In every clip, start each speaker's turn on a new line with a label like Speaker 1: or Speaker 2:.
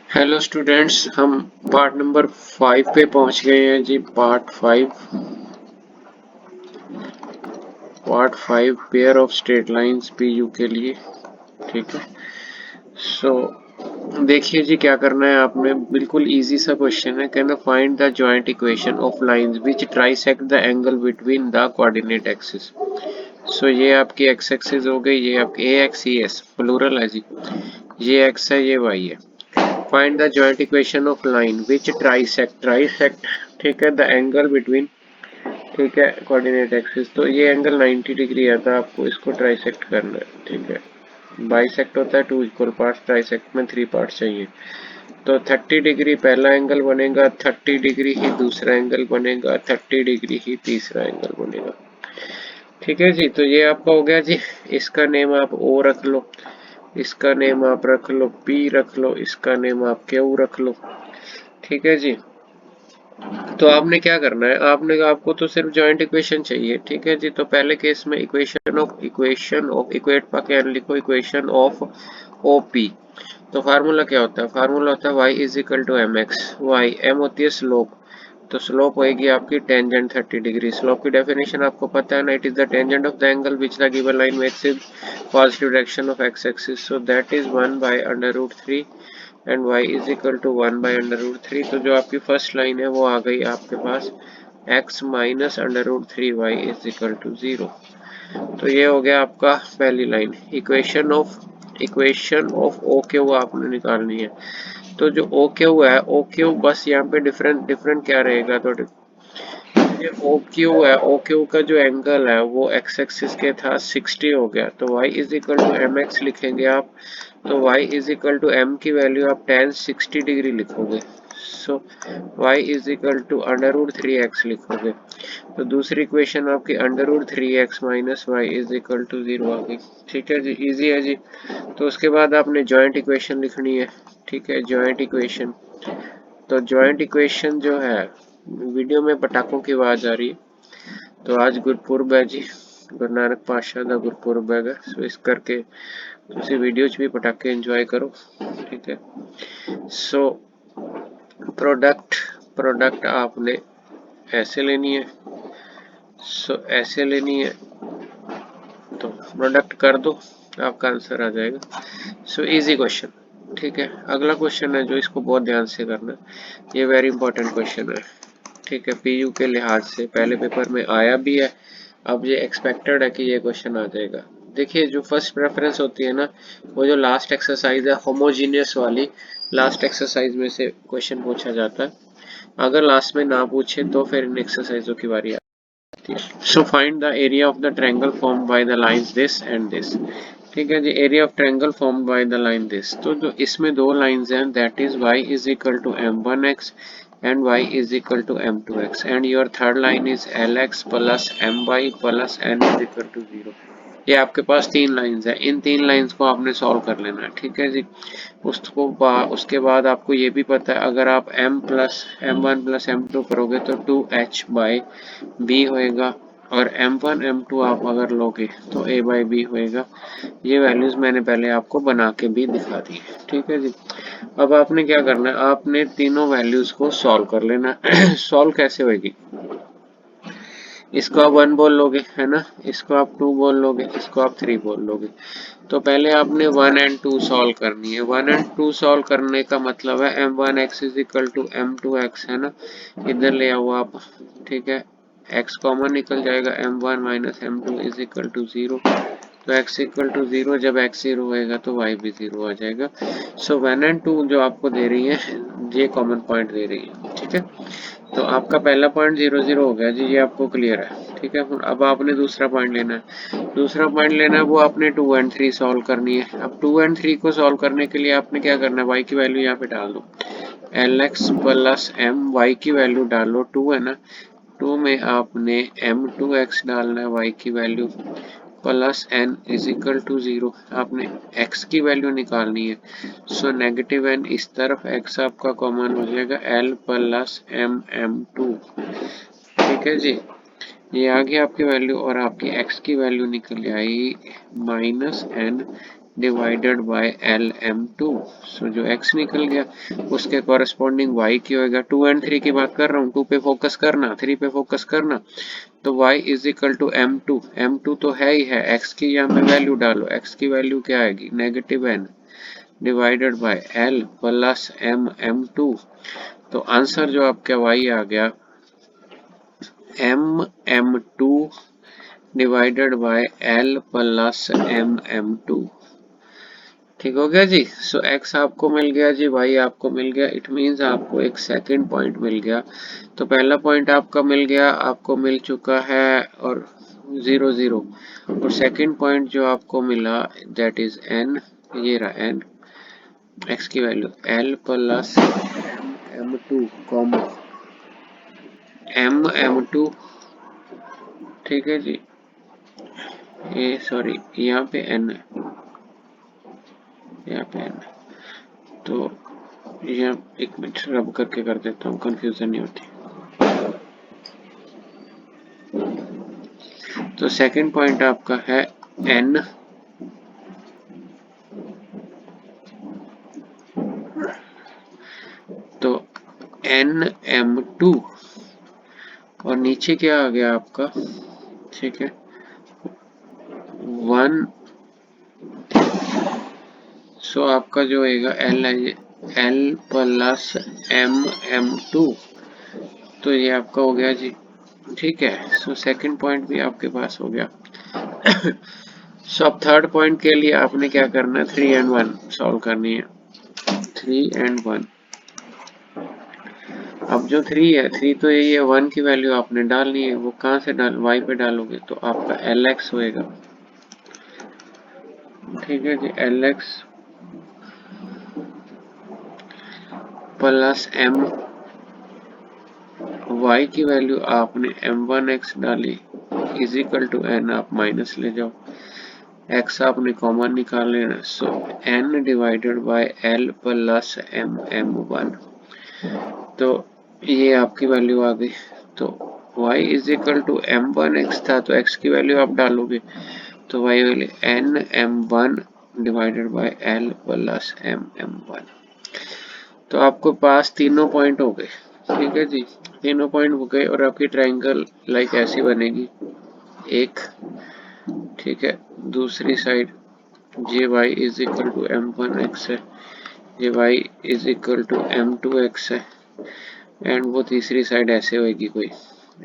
Speaker 1: Hello students, हम part number 5 पे पहुंच गए हैं जी। Part 5 pair of straight lines PU के लिए। ठीक है। सो देखिए जी, क्या करना है आपने। बिल्कुल इजी सा क्वेश्चन है। कहना find the joint equation of lines which trisect the angle between the coordinate axis. So ये आपकी एक्स एक्सिस हो गई, ये आपकी A X E S plural है जी। ये एक्स है, ये वाई है। Find the joint equation of line which trisect ठीक है द एंगल बिटवीन, ठीक है, कोऑर्डिनेट एक्सिस। तो ये एंगल 90 डिग्री आता है, आपको इसको ट्राइसेक्ट करना है। ठीक है, बाइसेक्ट होता है 2 इक्वल पार्ट्स, ट्राइसेक्ट में 3 पार्ट्स चाहिए। तो 30 डिग्री पहला एंगल बनेगा, 30 डिग्री ही दूसरा एंगल बनेगा, 30 डिग्री ही तीसरा एंगल बनेगा। ठीक है जी। तो ये आपका हो गया जी। इसका नेम आप ओ रख लो, इसका नेम आप रख लो पी रख लो, इसका नेम आप क्यू रख लो। ठीक है जी। तो आपने क्या करना है, आपको तो सिर्फ जॉइंट इक्वेशन चाहिए। ठीक है जी। तो पहले केस में इक्वेशन ऑफ इक्वेट पा के लिखो, इक्वेशन ऑफ ओपी। तो फार्मूला क्या होता है, फार्मूला होता है y is equal to m x. Y m होती है स्लोप, तो स्लोप होएगी आपकी टेंजेंट 30 डिग्री। स्लोप की डेफिनेशन आपको पता है ना, it is the tangent of the angle which the given line makes in positive direction of x axis. So that is 1/√3 and y is equal to 1/√3। तो जो आपकी फर्स्ट लाइन है वो आ गई आपके पास x minus √3 y is equal to 0। तो ये हो गया आपका पहली लाइन। इक्वेशन ऑफ ओ क्यू आपने निकालनी है। तो जो ओ क्यू है, ओ क्यू बस यहाँ पे डिफरेंट डिफरेंट क्या रहेगा, तो ये ओ क्यू है, ओ क्यू का जो एंगल है वो एक्स एक्सिस के था 60 हो गया। तो y is equal to m x लिखेंगे आप। तो y is equal to m की वैल्यू आप tan 60 डिग्री लिखोगे। So y is equal to √3x लिखोगे। तो दूसरी इक्वेशन आपकी √3x minus y is equal to 0 आ गई। ठीक है जी, इजी है जी। तो उसके बाद आपने जॉइंट इक्वेशन लिखनी है। ठीक है, जॉइंट इक्वेशन। तो जॉइंट इक्वेशन जो है, वीडियो में पटाखों की आवाज आ रही है। तो आज गुरपुरब है जी, गुरु नानक पातशाह का गुरपुरब है। सो इस करके ਤੁਸੀਂ वीडियो च भी पटाखे एंजॉय करो। ठीक है। सो प्रोडक्ट आपने ऐसे लेनी है। सो ऐसे लेनी है, तो प्रोडक्ट कर दो, आपका आंसर आ जाएगा। So easy question. ठीक है, अगला क्वेश्चन है जो इसको बहुत ध्यान से करना है। ये वेरी इंपॉर्टेंट क्वेश्चन है। ठीक है, पीयू के लिहाज से पहले पेपर में आया भी है। अब ये एक्सपेक्टेड है कि ये क्वेश्चन आ जाएगा। देखिए, जो फर्स्ट प्रेफरेंस होती है ना, वो जो लास्ट एक्सरसाइज है होमोजीनियस वाली, लास्ट एक्सरसाइज में से क्वेश्चन पूछा जाता है। अगर लास्ट में ना पूछे तो फिर इन एक्सरसाइजों की बारी आती है। So find the area of the triangle formed by the lines this and this. ठीक है जी, area of triangle formed by the line this. तो जो इसमें दो लाइंस हैं, that is y is equal to m1x and y is equal to m2x, and your third line is lx plus my plus n is equal to 0। ये आपके पास तीन lines है, इन तीन लाइंस को आपने सॉल्व कर लेना है। ठीक है जी। उसके बाद आपको ये भी पता है, अगर आप m1 प्लस m2 करोगे तो 2h बाई b होएगा, और m1 m2 आप अगर लोगे तो a बाई b होएगा। ये वैल्यूज मैंने पहले आपको बना के भी दिखा दी। ठीक है जी। अब आपने क्या करना है, आपने तीनों वैल्यूज को सॉल्व कर लेना है। सॉल्व कैसे होगी, इसको आप 1 बोल लोगे है ना, इसको आप 2 बोल लोगे, इसको आप 3 बोल लोगे। तो पहले आपने 1 एंड 2 सॉल्व करनी है। 1 एंड 2 सॉल्व करने का मतलब है m1x is equal to m2x, है ना, इधर ले आओ आप। ठीक है, x कॉमन निकल जाएगा, m1 minus m2 is equal to 0। तो x इक्वल टू 0, जब x 0 होएगा तो y भी 0 आ जाएगा। सो 1 एंड 2 जो आपको दे रही है, ये कॉमन पॉइंट दे रही है। ठीक है, तो आपका पहला पॉइंट 0 0 हो गया जी, ये आपको क्लियर है। ठीक है, अब आपने दूसरा पॉइंट लेना है। दूसरा पॉइंट लेना है, वो आपने 2 एंड 3 सॉल्व करनी है। अब 2 एंड 3 को सॉल्व करने के लिए आपने क्या करना है, y की वैल्यू यहाँ पे डाल दो, lx प्लस m, y की वैल्यू डालो 2 है ना, 2 में आपने m2x डालना है, y की value plus n is equal to 0। आपने x की वैल्यू निकालनी है। सो नेगेटिव n इस तरफ, x आपका कॉमन हो जाएगा, l प्लस m m2। ठीक है जी। ये आ गया आपकी वैल्यू और आपकी x की वैल्यू निकल आई -n डिवाइडेड बाय LM2। सो जो x निकल गया उसके कॉरेस्पॉन्डिंग y की होगा। 2 एंड 3 की बात कर रहा हूँ, 2 पे फोकस करना, 3 पे फोकस करना। तो y is equal to m2, m2 तो है ही है, x की यहाँ पे वैल्यू डालो, x की वैल्यू क्या आएगी -n divided by l plus m2। तो आंसर जो आपका y आ गया m2 divided by l plus m2। ठीक हो गया जी। सो x आपको मिल गया जी, y आपको मिल गया। इट मीन्स आपको एक सेकंड पॉइंट मिल गया। तो पहला पॉइंट आपका मिल गया, आपको मिल चुका है और 0 0। और सेकंड पॉइंट जो आपको मिला दैट इज n, ये रहा n, x की value l plus m2 comma m2। ठीक है जी, ये सॉरी यहाँ पे n है, यहाँ पे n है। तो यह एक मिनट रब करके कर देता हूँ, कंफ्यूजन नहीं होती। तो सेकंड पॉइंट आपका है n, तो nm2 और नीचे क्या आ गया आपका, ठीक है 1। सो आपका जो होगा l प्लस mm2। तो ये आपका हो गया जी, ठीक है। सो सेकंड पॉइंट भी आपके पास हो गया। सो अब थर्ड पॉइंट के लिए आपने क्या करना है, 3 and 1 सॉल्व करनी है। 3 and 1, अब जो 3 है, 3 तो यही है, 1 की वैल्यू आपने डालनी है। वो कहाँ से डाल, y पे डालोगे तो आपका lx होएगा। ठीक है जी, lx प्लस m, y की वैल्यू आपने m1x डाली इज इक्वल टू n, आप माइनस ले जाओ, x आपने कॉमन निकाल लेना। सो n divided by l plus m1। तो ये आपकी वैल्यू आ गई। तो y is equal to m1x था, तो x की वैल्यू आप डालोगे तो y value nm1 divided by l plus mm1। तो आपको पास तीनों पॉइंट हो गए। ठीक है जी, तीनों पॉइंट हो गए और आपकी ट्रायंगल लाइक ऐसी बनेगी एक, ठीक है। दूसरी साइड जे y is equal to m1x है, जे y is equal to m2x है, एंड वो तीसरी साइड ऐसे होगी, कोई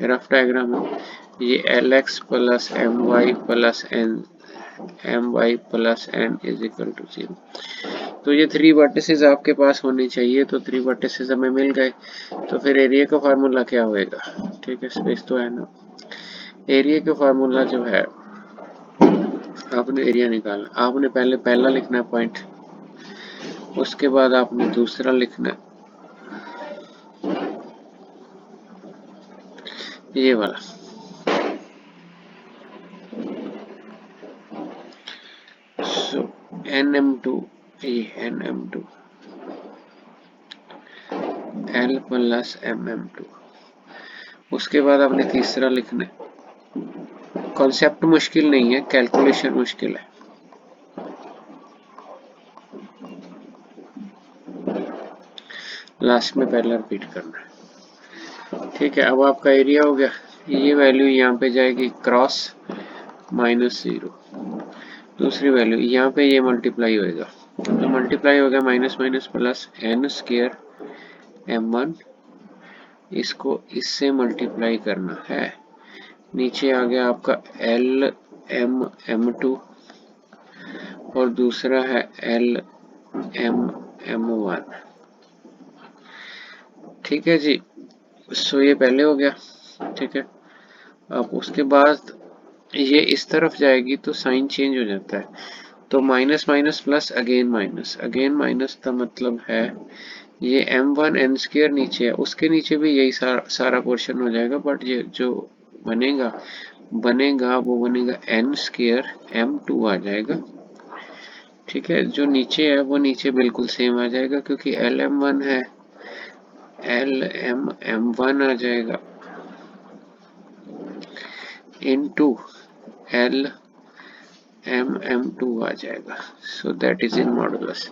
Speaker 1: रफ डायग्राम है। ये lx plus my plus n, my plus n is equal to 0। तो ये 3 वर्टिसेस आपके पास होने चाहिए। तो 3 वर्टिसेस हमें मिल गए। तो फिर एरिया का फार्मूला क्या होएगा, ठीक है, स्पेस तो है ना। एरिया का फार्मूला जो है, आपने एरिया निकालना, आपने पहले पहला लिखना है पॉइंट, उसके बाद आपने दूसरा लिखना है ये वाला, सो nm2, ये nm2 l प्लस mm2। उसके बाद आपने तीसरा लिखना है। कॉन्सेप्ट मुश्किल नहीं है, कैलकुलेशन मुश्किल है। लास्ट में पहला रिपीट करना है। ठीक है, अब आपका एरिया हो गया। ये वैल्यू यहाँ पे जाएगी क्रॉस -0, दूसरी वैल्यू यहाँ पे ये मल्टीप्लाई होएगा, तो मल्टीप्लाई हो गया minus minus plus n square m1, इसको इससे मल्टीप्लाई करना है। नीचे आ गया आपका l m m2 और दूसरा है l m m1। ठीक है जी, सो ये पहले हो गया। ठीक है, अब उसके बाद ये इस तरफ जाएगी तो साइन चेंज हो जाता है। तो minus minus plus again minus, again minus का मतलब है ये m1 n स्क्वायर नीचे है, उसके नीचे भी यही सारा पोर्शन हो जाएगा, बट ये जो बनेगा वो बनेगा n स्क्वायर m2 आ जाएगा। ठीक है, जो नीचे है वो नीचे बिल्कुल सेम आ जाएगा, क्योंकि lm1 है, lmm1 आ जाएगा। इनटू एल m2 आ जाएगा। सो दैट इज इन मॉडुलस।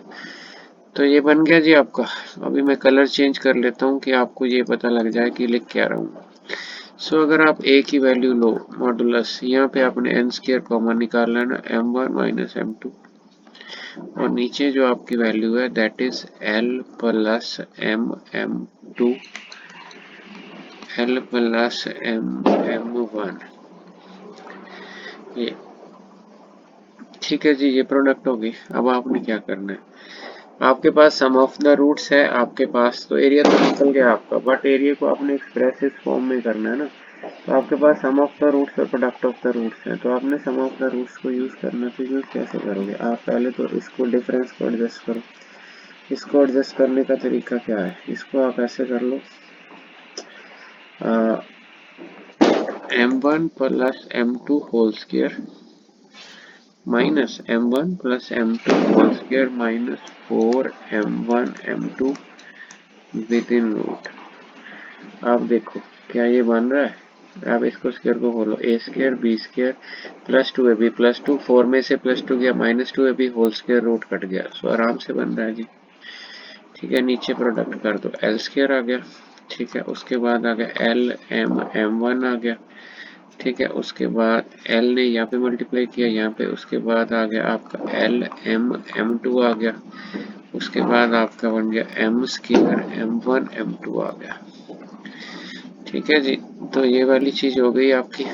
Speaker 1: तो ये बन गया जी आपका। अभी मैं कलर चेंज कर लेता हूँ कि आपको ये पता लग जाए कि लिख क्या रहा हूँ। सो अगर आप a की वैल्यू लो मॉडुलस, यहाँ पे आपने n स्क्वायर कॉमन निकाल लेना, m1 माइनस m2, और नीचे जो आपकी वैल्यू है that is l plus m2, l plus m1। ये ठीक है जी, ये प्रोडक्ट होगी। अब आपने क्या करना है, आपके पास सम ऑफ द रूट्स है आपके पास, तो एरिया तो निकल गया आपका, बट एरिया को आपने एक्सप्रेस इस फॉर्म में करना है ना। तो आपके पास सम ऑफ द रूट्स और प्रोडक्ट ऑफ द रूट्स है, तो आपने सम ऑफ द रूट्स को यूज करना। तो यूज कैसे करोगे आप, पहले तो इसको डिफरेंस को एडजस्ट करो। इसको एडजस्ट करने का तरीका क्या है, इसको आप ऐसे कर लो, m1 plus m2 whole square minus m1 plus m2 whole square minus 4m1 m2 within root. आप देखो क्या ये बन रहा है। आप इसको स्क्वायर को खोलो, a square b square plus 2ab plus 2, 4 में से प्लस 2 गया minus 2ab whole square, root cut गया। सो आराम से बन रहा है जी। ठीक है, नीचे प्रोडक्ट कर दो, एल स्क्वायर आ गया। ठीक है, उसके बाद आ गया एल एम m1 आ गया। ठीक है, उसके बाद L ने यहाँ पे मल्टीप्लाई किया यहाँ पे, उसके बाद आ गया आपका L m2 आ गया। उसके बाद आपका बन गया m स्क्वायर m1 m2 आ गया। ठीक है जी, तो ये वाली चीज हो गई आपकी।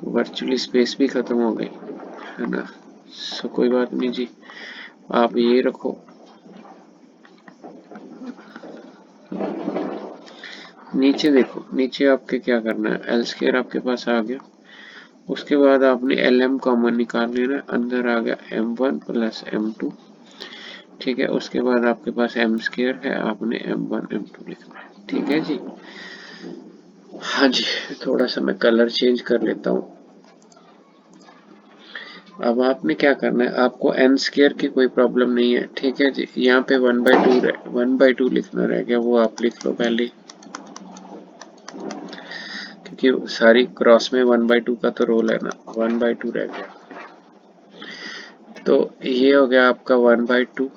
Speaker 1: वर्चुअली स्पेस भी खत्म हो गई है ना। सो कोई बात नहीं जी, आप ये रखो। नीचे देखो, नीचे आपके क्या करना है, एल स्क्वायर आपके पास आ गया। उसके बाद आपने एल एम कॉमन निकाल लेना, अंदर आ गया m1 प्लस m2। ठीक है, उसके बाद आपके पास m स्क्वायर है, आपने m1 m2 लिखना है। ठीक है जी। हाँ जी, थोड़ा सा मैं कलर चेंज कर लेता हूँ। अब आपने क्या करना है, आपको n स्क्वायर की कोई प्रॉब्लम नहीं है। ठीक है जी, यहाँ पे 1/2 लिखना रह गया, वो आप लिख लो पहले, क्योंकि सारी क्रॉस में 1/2 का तो रोल है ना। 1/2 रह गया, तो ये हो गया आपका 1/2।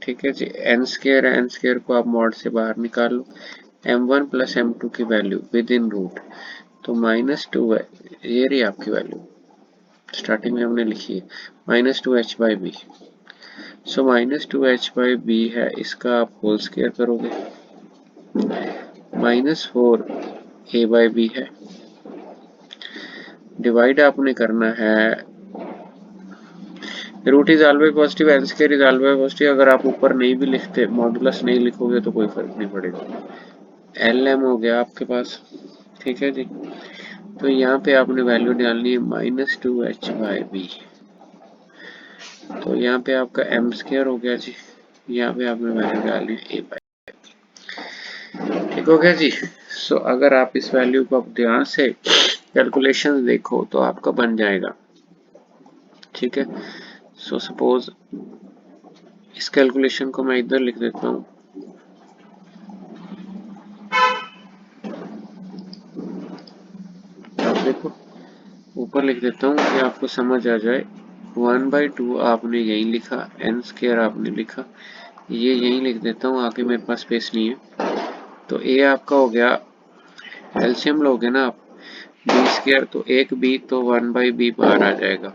Speaker 1: ठीक है जी, n स्क्वायर है, n स्क्वायर को आप मॉड से बाहर निकाल लो, m1 प्लस m2 की वैल्यू विद इन रूट, तो -2 है, ये रही आपकी वैल्यू स्टार्टिंग में हमने लिखी है, -2h/b। सो -2h/b है, इसका आप होल स्क्वायर करोगे, -4a/b है, डिवाइड आपने करना है, root is always positive, n square is always positive. अगर आप ऊपर नहीं भी लिखते, मॉडुलस नहीं लिखोगे तो कोई फर्क नहीं पड़ेगा। एल एम हो गया आपके पास। ठीक है जी, तो यहाँ पे आपने वैल्यू डालनी है -2h/b। तो यहाँ पे आपका m स्क्वायर हो गया जी, यहाँ पे आपने वैल्यू डालनी है a/b। ठीक हो गया जी। सो अगर आप इस वैल्यू को अब ध्यान से कैलकुलेशन देखो तो आपका बन जाएगा। ठीक है, सो सपोज इस कैलकुलेशन को मैं इधर लिख देता हूँ, आप देखो ऊपर लिख देता हूँ कि आपको समझ आ जाए। 1/2 आपने यहीं लिखा, n स्क्वायर आपने लिखा, ये यहीं लिख देता हूँ, आगे मेरे पास स्पेस नहीं है। तो a आपका हो गया, एलसीएम लोगे ना आप, b स्क्वायर, तो एक b तो 1/b बाहर आ जाएगा,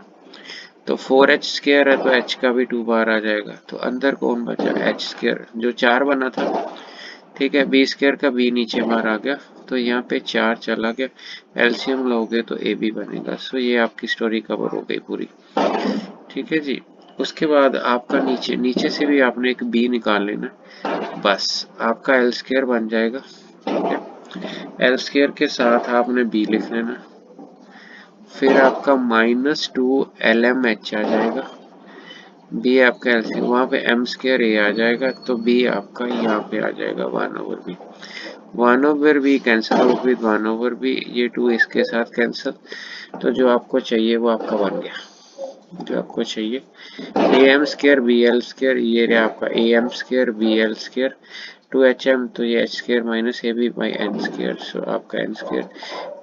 Speaker 1: तो 4h स्क्वायर है तो h का भी 2 बाहर आ जाएगा। तो अंदर कौन बचा, h स्क्वायर जो 4 बना था। ठीक है, बी स्क्वायर का बी नीचे बाहर आ गया, तो यहाँ पे 4 चला गया, एलसीएम लोगे तो ए बी बनेगा। सो ये आपकी स्टोरी कवर हो गई पूरी। ठीक है जी, उसके बाद आपका नीचे नीचे से भी आपने एक बी निकाल लेना, बस आपका एल स्क्वायर बन जाएगा। ठीक है, एल स्क्वायर के साथ आपने बी लिख लेना, फिर आपका -2 LMH आ जाएगा, बी आपका एलसीएम, वहाँ पे m स्क्वायर ए आ जाएगा, तो बी आपका यहाँ पे आ जाएगा 1/b। 1/b cancel out with 1/b, ये 2 इसके साथ कैंसिल, तो जो आपको चाहिए वो आपका बन गया। जो आपको चाहिए am स्क्वायर bl स्क्वायर, ये रहा आपका am square bl square 2hm तो ये h square minus a b by n square. So आपका एन स्क्वायर,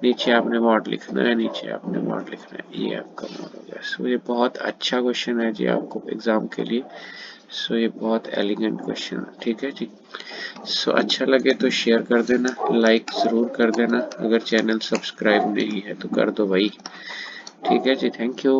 Speaker 1: नीचे आपने मॉड लिखना है, नीचे आपने मॉड लिखना है, ये आपका मॉड हो गया। सो ये बहुत अच्छा क्वेश्चन है जी आपको एग्जाम के लिए। सो ये बहुत एलिगेंट क्वेश्चन है, ठीक है जी। सो अच्छा लगे तो शेयर कर देना, लाइक ज़रूर कर देना, अगर चैनल सब्सक्राइब नहीं है तो कर दो भाई, ठीक है जी। Thank you.